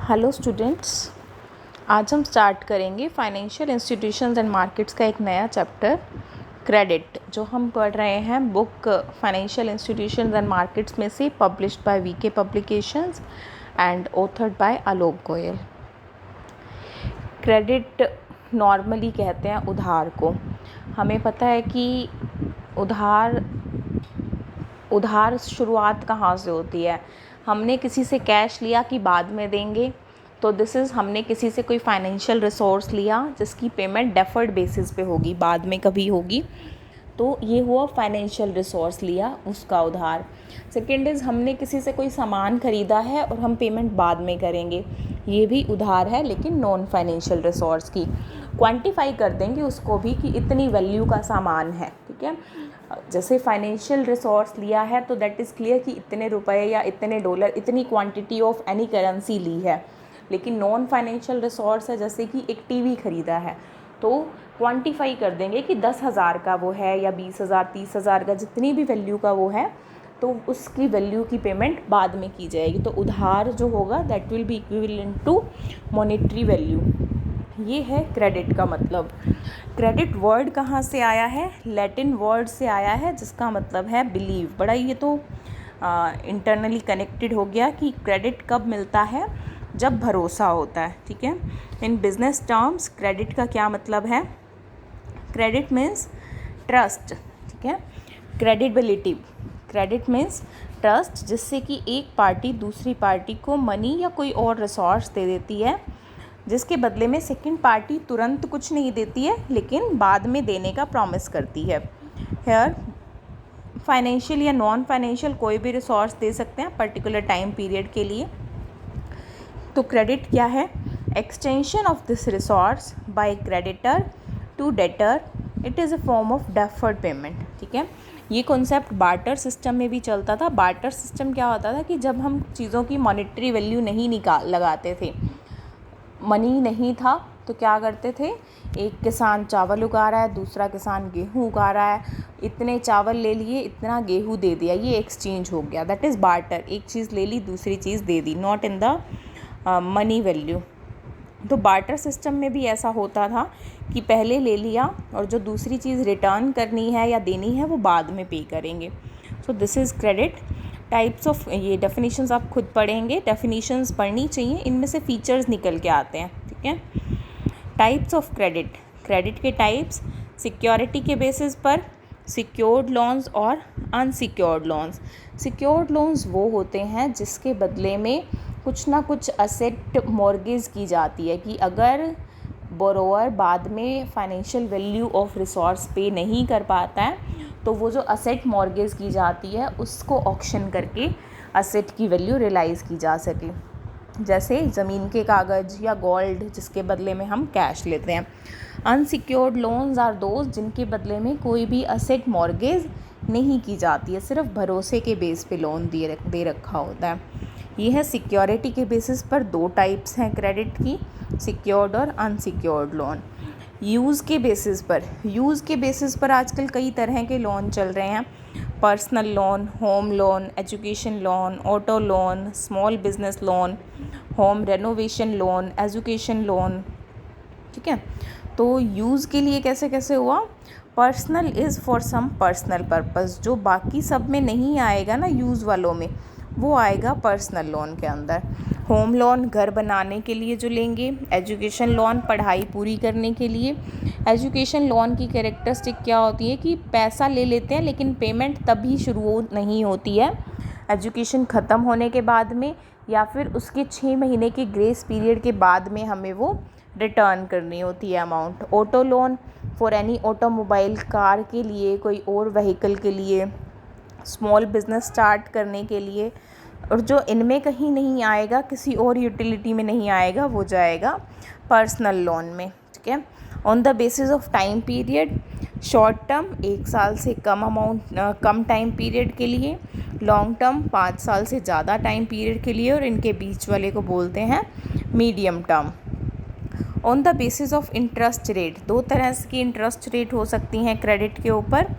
Hello students, आज हम start करेंगे फाइनेंशियल इंस्टीट्यूशंस एंड मार्केट्स का एक नया चैप्टर क्रेडिट, जो हम पढ़ रहे हैं book financial institutions and markets में से, published by VK publications and authored by Alok Goyal. Credit normally कहते हैं उधार को। हमें पता है कि उधार शुरुआत कहाँ से होती है। हमने किसी से कैश लिया कि बाद में देंगे, तो दिस इज़ हमने किसी से कोई फाइनेंशियल रिसोर्स लिया जिसकी पेमेंट डेफर्ड बेसिस पे होगी, बाद में कभी होगी, तो ये हुआ फाइनेंशियल रिसोर्स लिया, उसका उधार। सेकेंड इज़ हमने किसी से कोई सामान ख़रीदा है और हम पेमेंट बाद में करेंगे, ये भी उधार है लेकिन नॉन फाइनेंशियल रिसोर्स की। क्वांटिफाई कर देंगे उसको भी कि इतनी वैल्यू का सामान है, ठीक है। जैसे फाइनेंशियल रिसोर्स लिया है तो दैट इज़ क्लियर कि इतने रुपए या इतने डॉलर, इतनी क्वांटिटी ऑफ एनी करेंसी ली है। लेकिन नॉन फाइनेंशियल रिसोर्स है, जैसे कि एक टीवी ख़रीदा है, तो क्वांटिफाई कर देंगे कि 10,000 का वो है या 20,000 30,000 का, जितनी भी वैल्यू का वो है, तो उसकी वैल्यू की पेमेंट बाद में की जाएगी। तो उधार जो होगा that will be equivalent to monetary value. ये है क्रेडिट का मतलब। क्रेडिट वर्ड कहाँ से आया है? लैटिन वर्ड से आया है जिसका मतलब है बिलीव। बड़ा ये तो इंटरनली कनेक्टेड हो गया कि क्रेडिट कब मिलता है, जब भरोसा होता है, ठीक है। इन बिजनेस टर्म्स क्रेडिट का क्या मतलब है? क्रेडिट मीन्स ट्रस्ट, ठीक है। क्रेडिबिलिटी, क्रेडिट मीन्स ट्रस्ट, जिससे कि एक पार्टी दूसरी पार्टी को मनी या कोई और रिसोर्स दे देती है, जिसके बदले में सेकंड पार्टी तुरंत कुछ नहीं देती है लेकिन बाद में देने का प्रॉमिस करती है। हेयर फाइनेंशियल या नॉन फाइनेंशियल कोई भी रिसोर्स दे सकते हैं पर्टिकुलर टाइम पीरियड के लिए। तो क्रेडिट क्या है? Extension of this resource by creditor to debtor, it is a form of deferred payment, ठीक है। ये कॉन्सेप्ट बार्टर सिस्टम में भी चलता था। बार्टर सिस्टम क्या होता था कि जब हम चीज़ों की मॉनेटरी वैल्यू नहीं लगाते थे, मनी नहीं था, तो क्या करते थे, एक किसान चावल उगा रहा है, दूसरा किसान गेहूँ उगा रहा है, इतने चावल ले लिए, इतना गेहूँ दे दिया, ये एक्सचेंज हो गया, दैट इज़ बार्टर। एक चीज़ ले ली, दूसरी चीज़ दे दी, not in the money value. तो बार्टर सिस्टम में भी ऐसा होता था कि पहले ले लिया और जो दूसरी चीज़ रिटर्न करनी है या देनी है वो बाद में पे करेंगे। So this is credit. Types of, ये डेफिनेशंस आप खुद पढ़ेंगे, डेफिनेशंस पढ़नी चाहिए, इनमें से फीचर्स निकल के आते हैं, ठीक है। टाइप्स ऑफ क्रेडिट, क्रेडिट के टाइप्स, सिक्योरिटी के बेसिस पर, सिक्योर्ड लोन्स और अनसिक्योर्ड लोन्स। सिक्योर्ड लोन्स वो होते हैं जिसके बदले में कुछ ना कुछ असेट मॉर्गेज की जाती है कि अगर बोरोअर बाद में फाइनेंशियल वैल्यू ऑफ रिसोर्स पे नहीं कर पाता है तो वो जो असेट मॉर्गेज की जाती है उसको ऑक्शन करके असेट की वैल्यू रियलाइज़ की जा सके, जैसे ज़मीन के कागज़ या गोल्ड, जिसके बदले में हम कैश लेते हैं। अनसिक्योर्ड लोन्स आर दोज जिनके बदले में कोई भी असेट मॉर्गेज नहीं की जाती है, सिर्फ भरोसे के बेस पे लोन दे रखा होता है। ये है सिक्योरिटी के बेसिस पर। दो टाइप्स हैं क्रेडिट की, सिक्योर्ड और अनसिक्योर्ड लोन। यूज़ के बेसिस पर आजकल कई तरह के लोन चल रहे हैं। Personal loan, home loan, education loan, auto loan, small business loan, home renovation loan, education loan, ठीक है। तो यूज़ के लिए कैसे कैसे हुआ? Personal is for some personal purpose, जो बाकी सब में नहीं आएगा ना, यूज़ वालों में, वो आएगा पर्सनल लोन के अंदर। होम लोन घर बनाने के लिए जो लेंगे, एजुकेशन लोन पढ़ाई पूरी करने के लिए। एजुकेशन लोन की कैरेक्टरिस्टिक क्या होती है कि पैसा ले लेते हैं लेकिन पेमेंट तभी शुरू नहीं होती है, एजुकेशन ख़त्म होने के बाद में या फिर उसके 6 महीने के ग्रेस पीरियड के बाद में हमें वो रिटर्न करनी होती है amount. Auto loan for any automobile, car के लिए, कोई और व्हीकल के लिए, स्मॉल बिजनेस स्टार्ट करने के लिए। और जो इनमें कहीं नहीं आएगा, किसी और यूटिलिटी में नहीं आएगा, वो जाएगा पर्सनल लोन में, ठीक है। On the basis of time period, short term 1 साल से कम टाइम पीरियड के लिए, लॉन्ग टर्म 5 साल से ज़्यादा टाइम पीरियड के लिए, और इनके बीच वाले को बोलते हैं medium term. On the basis of interest rate, 2 तरह की इंटरेस्ट रेट हो सकती हैं क्रेडिट के ऊपर,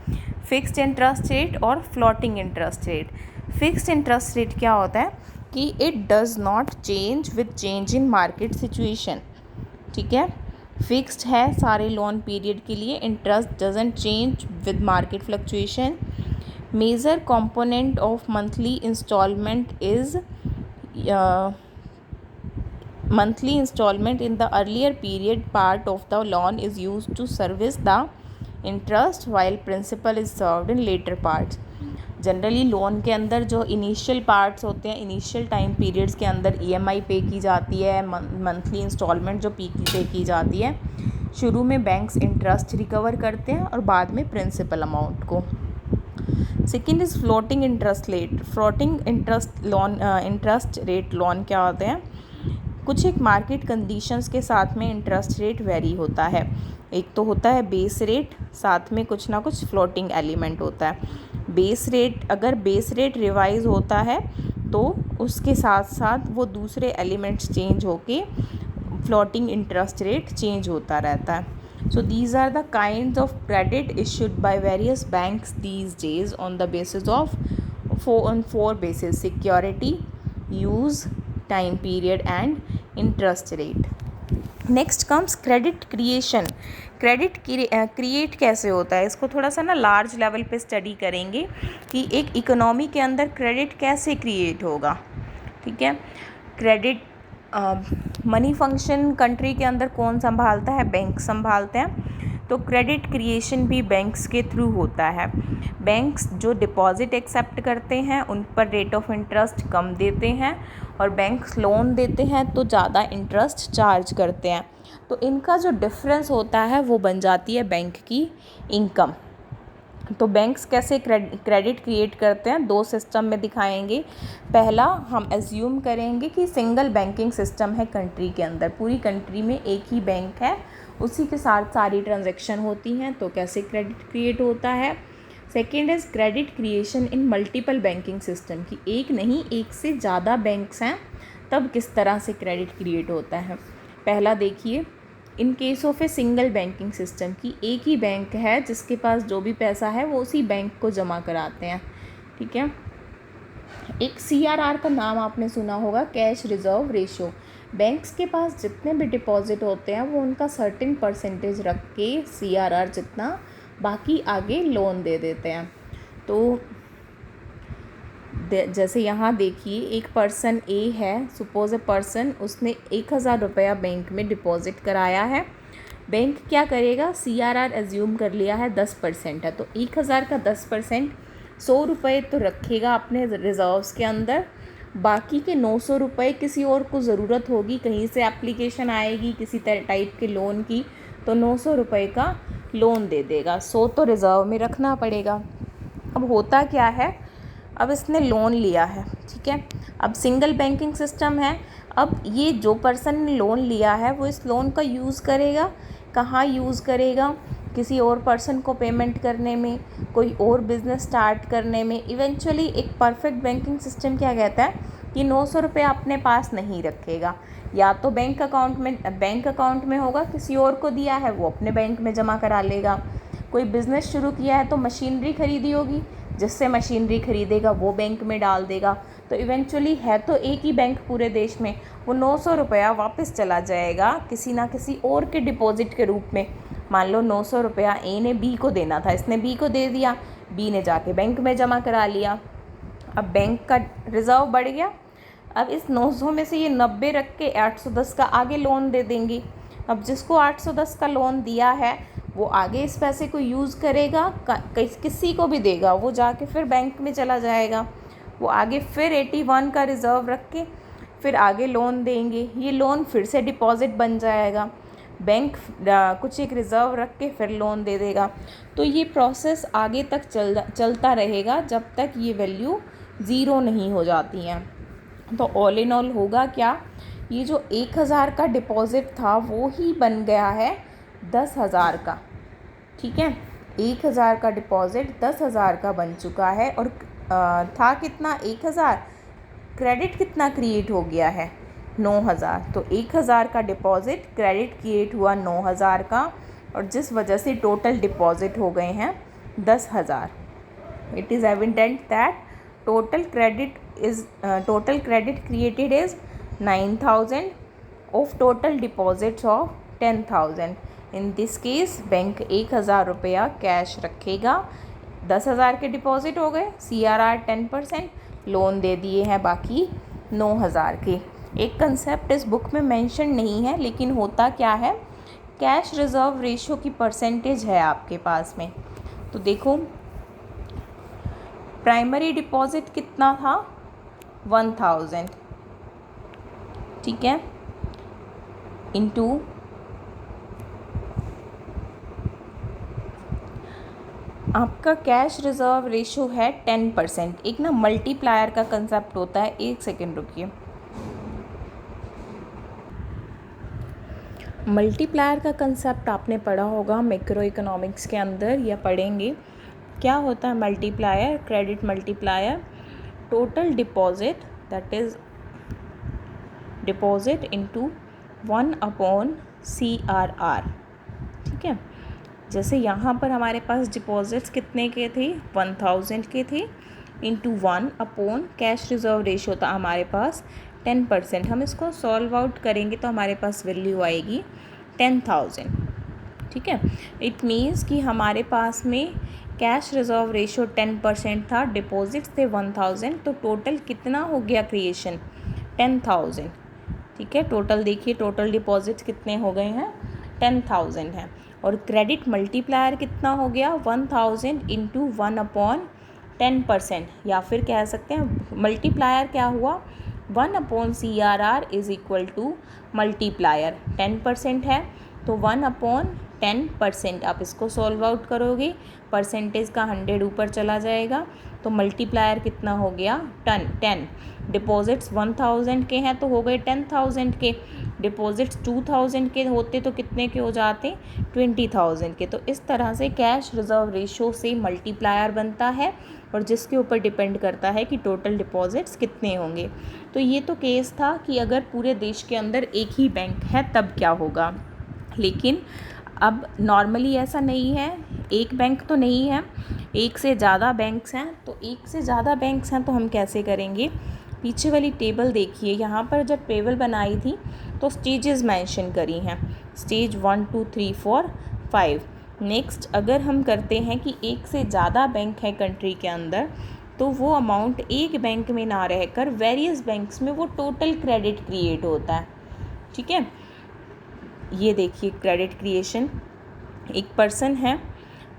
फिक्स्ड इंटरेस्ट रेट और floating interest rate. Fixed interest rate क्या होता है कि it does not change with change in market situation, ठीक है। फिक्स्ड है सारे लोन पीरियड के लिए, interest doesn't change with market fluctuation. Major component of monthly installment is monthly installment in the earlier period part of the loan is used to service the interest while principal is served in later parts. Generally loan के अंदर जो initial parts होते हैं, initial time periods के अंदर EMI पे की जाती है, मंथली इंस्टॉलमेंट जो पे की जाती है। शुरू में बैंक्स इंटरेस्ट रिकवर करते हैं और बाद में प्रिंसिपल अमाउंट को। Second is floating interest rate. Floating interest rate loan क्या होते हैं? कुछ एक मार्केट कंडीशंस के साथ में इंटरेस्ट रेट वेरी होता है। एक तो होता है बेस रेट, साथ में कुछ ना कुछ फ्लोटिंग एलिमेंट होता है। बेस रेट, अगर बेस रेट रिवाइज होता है तो उसके साथ साथ वो दूसरे एलिमेंट्स चेंज होके फ्लोटिंग इंटरेस्ट रेट चेंज होता रहता है। So these are the kinds of credit issued by various banks these days on the basis of four basis: security, use, time period and interest rate. Next comes credit creation. Credit create कैसे होता है, इसको थोड़ा सा ना large level पे study करेंगे कि एक इकोनॉमी के अंदर क्रेडिट कैसे क्रिएट होगा, ठीक है। क्रेडिट मनी फंक्शन कंट्री के अंदर कौन संभालता है? बैंक संभालते हैं। तो क्रेडिट क्रिएशन भी बैंक्स के थ्रू होता है। बैंक्स जो डिपॉजिट एक्सेप्ट करते हैं उन पर रेट ऑफ इंटरेस्ट कम देते हैं, और बैंक्स लोन देते हैं तो ज़्यादा इंटरेस्ट चार्ज करते हैं। तो इनका जो डिफरेंस होता है वो बन जाती है बैंक की इनकम। तो बैंक्स कैसे क्रेडिट क्रिएट करते हैं, दो सिस्टम में दिखाएंगे। पहला, हम एज्यूम करेंगे कि सिंगल बैंकिंग सिस्टम है कंट्री के अंदर, पूरी कंट्री में एक ही बैंक है, उसी के साथ सारी ट्रांजैक्शन होती हैं, तो कैसे क्रेडिट क्रिएट होता है। Second is credit creation in multiple banking system, की एक नहीं एक से ज़्यादा बैंक्स हैं तब किस तरह से क्रेडिट क्रिएट होता है। पहला देखिए, in case of a single banking system, की एक ही बैंक है जिसके पास जो भी पैसा है वो उसी बैंक को जमा कराते हैं, ठीक है। एक CRR का नाम आपने सुना होगा, कैश रिजर्व रेशो। बैंक्स के पास जितने भी डिपॉजिट होते हैं वो उनका सर्टेन परसेंटेज रख के CRR जितना बाकी आगे लोन दे देते हैं। तो जैसे यहाँ देखिए, एक पर्सन A है, सपोज ए पर्सन, उसने 1000 रुपया बैंक में डिपॉजिट कराया है। बैंक क्या करेगा, CRR एज्यूम कर लिया है 10% है, तो 1000 का 10% 100 रुपये तो रखेगा अपने रिजर्व्स के अंदर। बाकी के 900 रुपये किसी और को ज़रूरत होगी, कहीं से एप्लीकेशन आएगी किसी टाइप के लोन की, तो 900 रुपये का लोन दे देगा, 100 तो रिज़र्व में रखना पड़ेगा। अब होता क्या है, अब इसने लोन लिया है, ठीक है। अब सिंगल बैंकिंग सिस्टम है। अब ये जो पर्सन ने लोन लिया है वो इस लोन का यूज़ करेगा, कहाँ यूज़ करेगा? किसी और पर्सन को पेमेंट करने में, कोई और बिज़नेस स्टार्ट करने में। इवेंचुअली एक परफेक्ट बैंकिंग सिस्टम क्या कहता है कि 900 रुपये अपने पास नहीं रखेगा, या तो बैंक अकाउंट में होगा, किसी और को दिया है वो अपने बैंक में जमा करा लेगा। कोई बिज़नेस शुरू किया है तो मशीनरी खरीदी होगी, जिससे मशीनरी खरीदेगा वो बैंक में डाल देगा। तो इवेंचुअली है तो एक ही बैंक पूरे देश में, वो 900 रुपया वापस चला जाएगा किसी ना किसी और के डिपॉजिट के रूप में। मान लो 900 रुपया A ने B को देना था, इसने B को दे दिया, B ने जाके बैंक में जमा करा लिया। अब बैंक का रिज़र्व बढ़ गया। अब इस 900 में से ये 90 रख के 810 का आगे लोन दे देंगी। अब जिसको 810 का लोन दिया है वो आगे इस पैसे को यूज़ करेगा, किसी को भी देगा, वो जाके फिर बैंक में चला जाएगा, वो आगे फिर 81 का रिज़र्व रख के फिर आगे लोन देंगे। ये लोन फिर से डिपॉजिट बन जाएगा, बैंक कुछ एक रिज़र्व रख के फिर लोन दे देगा। तो ये प्रोसेस आगे तक चलता रहेगा जब तक ये वैल्यू ज़ीरो नहीं हो जाती हैं। तो ऑल इन ऑल होगा क्या, ये जो 1000 का डिपॉज़िट था वो ही बन गया है 10,000 का, ठीक है। 1000 का डिपॉज़िट 10,000 का बन चुका है, और था कितना 1000, क्रेडिट कितना क्रिएट हो गया है 9,000। तो 1000 का डिपॉज़िट क्रेडिट क्रिएट हुआ 9,000 का, और जिस वजह से टोटल डिपॉज़िट हो गए हैं 10,000। It is evident that total credit is total credit created is 9,000 of total deposits of 10,000. In this case bank 1,000 रुपया कैश रखेगा, 10,000 के डिपॉजिट हो गए, CRR 10%, लोन दे दिए हैं बाकी 9,000 के। एक कंसेप्ट इस बुक में मेंशन नहीं है, लेकिन होता क्या है, कैश रिजर्व रेशो की परसेंटेज है आपके पास में। तो देखो प्राइमरी डिपॉजिट कितना था, 1,000, ठीक है, इनटू आपका कैश रिजर्व रेशो है 10%। एक ना मल्टीप्लायर का कंसेप्ट होता है, एक सेकेंड रुकिए। मल्टीप्लायर का कंसेप्ट आपने पढ़ा होगा मैक्रो इकोनॉमिक्स के अंदर, या पढ़ेंगे। क्या होता है multiplier, credit multiplier, total deposit that is deposit into 1/CRR, ठीक है। जैसे यहाँ पर हमारे पास डिपॉजिट्स कितने के थे, 1,000 के थे, इंटू 1 कैश रिजर्व रेशो था हमारे पास 10%। हम इसको सॉल्व आउट करेंगे तो हमारे पास वैल्यू आएगी 10,000, ठीक है। इट मीन्स कि हमारे पास में कैश रिजर्व रेशो 10% था, डिपॉजिट्स थे 1,000, तो टोटल कितना हो गया क्रिएशन, 10,000, ठीक है। टोटल देखिए, टोटल डिपॉजिट्स कितने हो गए हैं, 10,000 हैं। और क्रेडिट मल्टीप्लायर कितना हो गया, 1,000 इंटू 1/10%, या फिर कह सकते हैं मल्टीप्लायर क्या हुआ, 1/CRR is equal to multiplier 10% है, तो 1/10%। आप इसको सॉल्व आउट करोगे, परसेंटेज का 100 ऊपर चला जाएगा, तो मल्टीप्लायर कितना हो गया, 10। डिपॉजिट्स 1,000 के हैं तो हो गए 10,000 के, डिपॉजिट्स 2,000 के होते तो कितने के हो जाते, 20,000 के। तो इस तरह से कैश रिजर्व रेशो से मल्टीप्लायर बनता है, और जिसके ऊपर डिपेंड करता है कि टोटल डिपॉजिट्स कितने होंगे। तो ये तो केस था कि अगर पूरे देश के अंदर एक ही बैंक है तब क्या होगा, लेकिन अब नॉर्मली ऐसा नहीं है, एक बैंक तो नहीं है, एक से ज़्यादा बैंक्स हैं। तो एक से ज़्यादा बैंक्स हैं तो हम कैसे करेंगे, पीछे वाली टेबल देखिए, यहाँ पर जब टेबल बनाई थी तो स्टेजेस मेंशन करी हैं, स्टेज 1 2 3 4 5। नेक्स्ट अगर हम करते हैं कि एक से ज़्यादा बैंक है कंट्री के अंदर, तो वो अमाउंट एक बैंक में ना रहकर वेरियस बैंक्स में वो टोटल क्रेडिट क्रिएट होता है, ठीक है। ये देखिए क्रेडिट क्रिएशन, एक पर्सन है,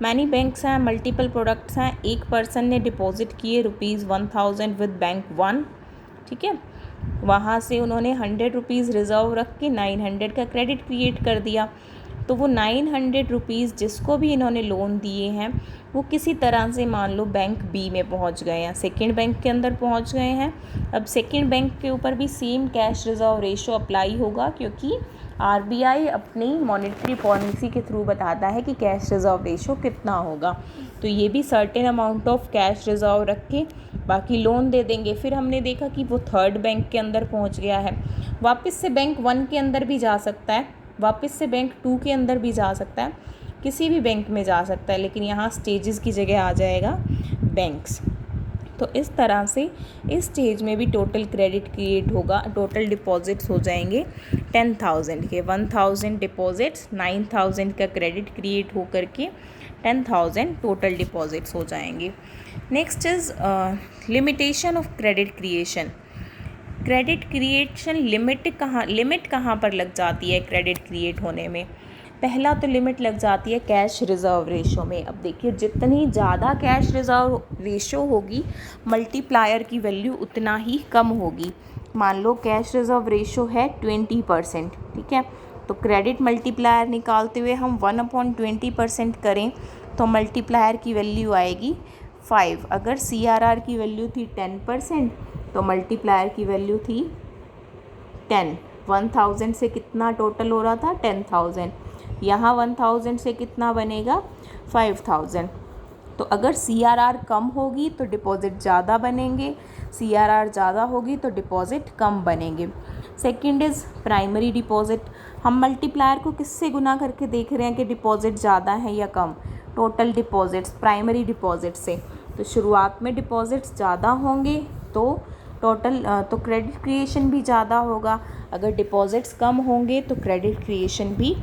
मैनी बैंक्स हैं, मल्टीपल प्रोडक्ट्स हैं, एक पर्सन ने डिपॉजिट किए ₹1,000 विद बैंक 1, ठीक है। वहाँ से उन्होंने 100 रुपीज़ रिज़र्व रख के 900 का क्रेडिट क्रिएट कर दिया। तो वो 900 रुपीज़ जिसको भी इन्होंने लोन दिए हैं, वो किसी तरह से मान लो बैंक बी में पहुंच गए हैं, सेकंड बैंक के अंदर पहुंच गए हैं। अब सेकंड बैंक के ऊपर भी same cash reserve ratio apply होगा, क्योंकि RBI अपनी मॉनेटरी पॉलिसी के थ्रू बताता है कि कैश रिजर्व रेशो कितना होगा। तो ये भी certain amount of cash reserve रख के बाकी लोन दे देंगे। फिर हमने देखा कि वो थर्ड बैंक के अंदर पहुंच गया है, वापस से बैंक 1 के अंदर भी जा सकता है, वापस से बैंक 2 के अंदर भी जा सकता है, किसी भी बैंक में जा सकता है, लेकिन यहाँ स्टेजेस की जगह आ जाएगा बैंक्स। तो इस तरह से इस स्टेज में भी टोटल क्रेडिट क्रिएट होगा, टोटल डिपॉजिट्स हो जाएंगे 10,000 के, 1,000 डिपॉजिट्स, 9,000 का क्रेडिट क्रिएट हो करके 10,000 टोटल डिपॉजिट्स हो जाएंगे। Next is limitation of credit creation. Credit creation limit कहाँ पर लग जाती है क्रेडिट क्रिएट होने में। पहला तो लिमिट लग जाती है कैश रिज़र्व रेशो में। अब देखिए जितनी ज़्यादा कैश रिज़र्व रेशो होगी, मल्टीप्लायर की वैल्यू उतना ही कम होगी। मान लो कैश रिज़र्व रेशो है 20%, ठीक है, तो क्रेडिट मल्टीप्लायर निकालते हुए हम 1/20% करें तो मल्टीप्लायर की वैल्यू आएगी 5। अगर CRR की वैल्यू थी 10% तो मल्टीप्लायर की वैल्यू थी 10। 1,000 से कितना टोटल हो रहा था, 10,000। यहाँ 1,000 से कितना बनेगा, 5,000। तो अगर CRR कम होगी तो डिपॉज़िट ज़्यादा बनेंगे, CRR ज़्यादा होगी तो डिपॉज़िट कम बनेंगे। Second is primary deposit. हम मल्टीप्लायर को किससे गुना करके देख रहे हैं कि डिपॉज़िट ज़्यादा है या कम, टोटल डिपॉज़िट्स प्राइमरी डिपॉज़िट से। तो शुरुआत में डिपॉज़िट्स ज़्यादा होंगे तो टोटल तो क्रेडिट क्रिएशन भी ज़्यादा होगा। अगर डिपॉजिट्स कम होंगे तो क्रेडिट क्रिएशन भी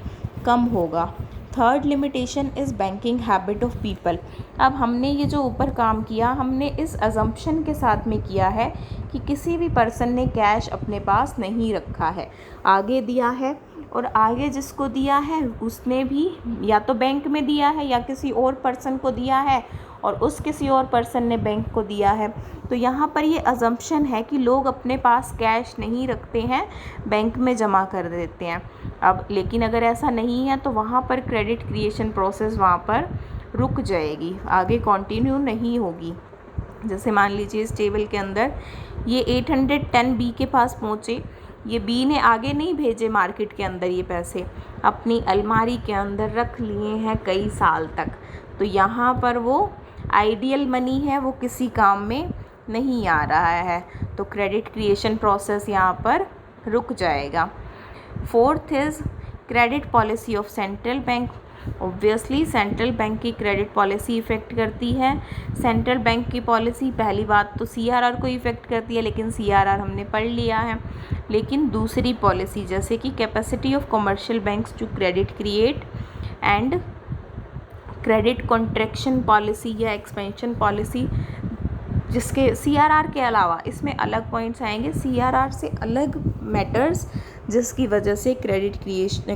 कम होगा। Third limitation is banking habit of people. अब हमने ये जो ऊपर काम किया, हमने इस अजम्पशन के साथ में किया है कि किसी भी पर्सन ने कैश अपने पास नहीं रखा है, आगे दिया है, और आगे जिसको दिया है उसने भी या तो बैंक में दिया है या किसी और पर्सन को दिया है, और उस किसी और पर्सन ने बैंक को दिया है। तो यहाँ पर ये अजम्पशन है कि लोग अपने पास कैश नहीं रखते हैं, बैंक में जमा कर देते हैं। अब लेकिन अगर ऐसा नहीं है तो वहाँ पर क्रेडिट क्रिएशन प्रोसेस वहाँ पर रुक जाएगी, आगे कंटिन्यू नहीं होगी। जैसे मान लीजिए इस टेबल के अंदर ये 810 बी के पास पहुँचे, ये बी ने आगे नहीं भेजे मार्केट के अंदर, ये पैसे अपनी अलमारी के अंदर रख लिए हैं कई साल तक, तो यहाँ पर वो आइडियल मनी है, वो किसी काम में नहीं आ रहा है, तो क्रेडिट क्रिएशन प्रोसेस यहाँ पर रुक जाएगा। Fourth is credit policy of central bank. Obviously central bank की क्रेडिट पॉलिसी इफ़ेक्ट करती है। सेंट्रल बैंक की पॉलिसी पहली बात तो सीआरआर को इफ़ेक्ट करती है, लेकिन सीआरआर हमने पढ़ लिया है। लेकिन दूसरी पॉलिसी जैसे कि capacity of commercial banks to credit create and credit contraction policy या एक्सपेंशन पॉलिसी, जिसके सीआरआर के अलावा इसमें अलग पॉइंट्स आएंगे, सीआरआर से अलग मैटर्स जिसकी वजह से क्रेडिट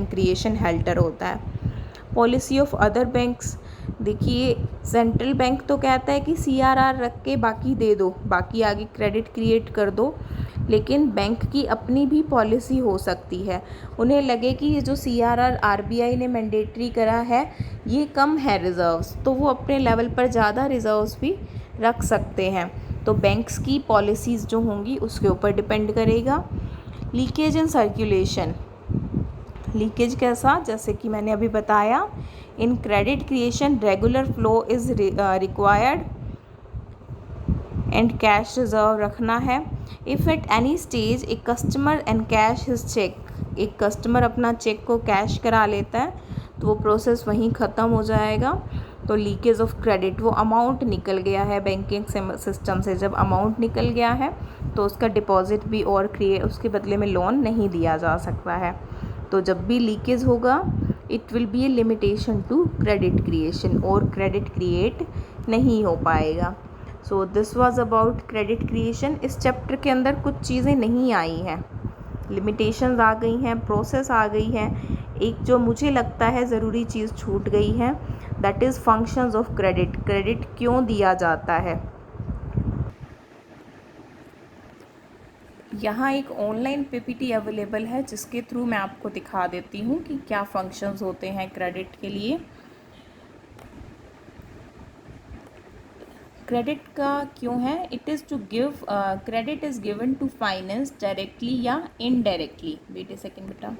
क्रिएशन हेल्टर होता है। पॉलिसी ऑफ अदर बैंक्स, देखिए सेंट्रल बैंक तो कहता है कि सीआरआर रख के बाकी दे दो, बाकी आगे क्रेडिट क्रिएट कर दो, लेकिन बैंक की अपनी भी पॉलिसी हो सकती है। उन्हें लगे कि ये जो सीआरआर आरबीआई ने मैंडेटरी करा है ये कम है रिज़र्व्स, तो वो अपने लेवल पर ज़्यादा रिज़र्व्स भी रख सकते हैं, तो बैंक्स की पॉलिसीज़ जो होंगी उसके ऊपर डिपेंड करेगा। लीकेज इन सर्कुलेशन, लीकेज कैसा, जैसे कि मैंने अभी बताया, in credit creation regular flow is required and cash reserve रखना है। If at any stage a customer and cash his cheque, एक कस्टमर अपना चेक को कैश करा लेता है तो वो प्रोसेस वहीं ख़त्म हो जाएगा। तो लीकेज ऑफ क्रेडिट, वो अमाउंट निकल गया है बैंकिंग सिस्टम से, जब अमाउंट निकल गया है तो उसका डिपॉजिट भी और उसके बदले में लोन नहीं दिया जा सकता है। तो जब भी लीकेज होगा it will be a limitation to credit creation, और क्रेडिट क्रिएट नहीं हो पाएगा। So this was about credit creation. इस चैप्टर के अंदर कुछ चीज़ें नहीं आई हैं, लिमिटेशंस आ गई हैं, प्रोसेस आ गई है। एक जो मुझे लगता है ज़रूरी चीज़ छूट गई है, that is functions of credit, credit क्यों दिया जाता है। यहाँ एक ऑनलाइन पीपीटी अवेलेबल है जिसके थ्रू मैं आपको दिखा देती हूँ कि क्या फंक्शंस होते हैं क्रेडिट के लिए। क्रेडिट का क्यों है, it is to give, credit is given to finance directly या इनडायरेक्टली। वेट ए सेकेंड बेटा।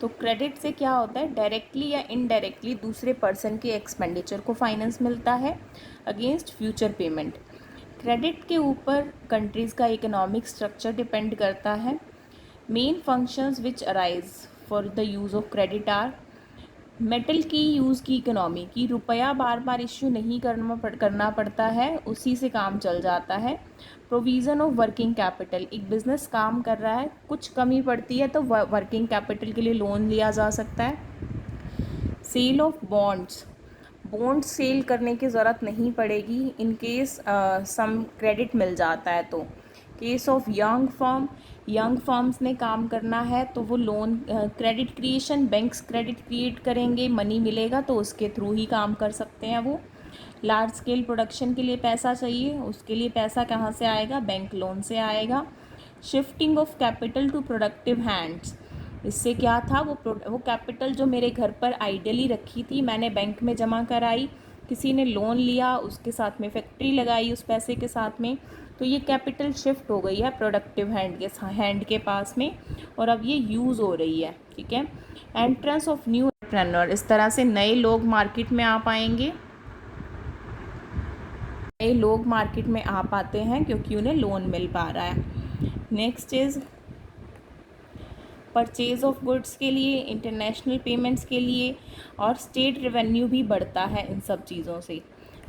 तो क्रेडिट से क्या होता है, डायरेक्टली या इनडायरेक्टली दूसरे पर्सन के एक्सपेंडिचर को फाइनेंस मिलता है अगेंस्ट फ्यूचर पेमेंट। क्रेडिट के ऊपर कंट्रीज़ का इकोनॉमिक स्ट्रक्चर डिपेंड करता है। Main functions which arise for the use of credit are, metal की यूज़ की इकोनॉमी की, रुपया बार बार इश्यू नहीं करना पड़ता है, उसी से काम चल जाता है। प्रोविज़न ऑफ वर्किंग कैपिटल, एक बिज़नेस काम कर रहा है, कुछ कमी पड़ती है तो वर्किंग कैपिटल के लिए लोन लिया जा सकता है। Sale of bonds, bonds sale करने की ज़रूरत नहीं पड़ेगी इन केस सम क्रेडिट मिल जाता है तो। Case of young firm, young firms ने काम करना है तो वो loan, credit creation, banks credit create करेंगे, मनी मिलेगा तो उसके थ्रू ही काम कर सकते हैं वो। लार्ज स्केल प्रोडक्शन के लिए पैसा चाहिए, उसके लिए पैसा कहाँ से आएगा, बैंक लोन से आएगा। Shifting of capital to productive hands, इससे क्या था, वो कैपिटल जो मेरे घर पर आइडियली रखी थी मैंने बैंक में जमा कराई, किसी ने लोन लिया, उसके साथ में फैक्ट्री लगाई उस पैसे के साथ में, तो ये कैपिटल शिफ्ट हो गई है प्रोडक्टिव हैंड के पास में, और अब ये यूज़ हो रही है। ठीक है। एंट्रेंस ऑफ न्यू एंटरप्रेन्योर, इस तरह से नए लोग मार्केट में आ पाएंगे, नए लोग मार्केट में आ पाते हैं क्योंकि उन्हें लोन मिल पा रहा है। Next is purchase of goods के लिए, इंटरनेशनल पेमेंट्स के लिए, और स्टेट रेवेन्यू भी बढ़ता है इन सब चीज़ों से।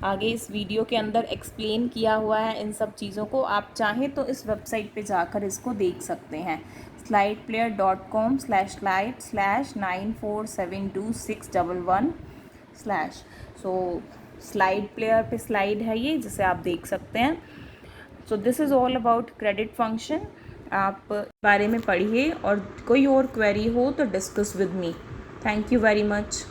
आगे इस वीडियो के अंदर एक्सप्लेन किया हुआ है इन सब चीज़ों को, आप चाहें तो इस वेबसाइट पे जाकर इसको देख सकते हैं, slideplayer.com/slide/9472611/। सो स्लाइड प्लेयर पे स्लाइड है ये, जिसे आप देख सकते हैं। So this is all about credit function. आप बारे में पढ़िए और कोई और क्वेरी हो तो discuss with me. Thank you very much.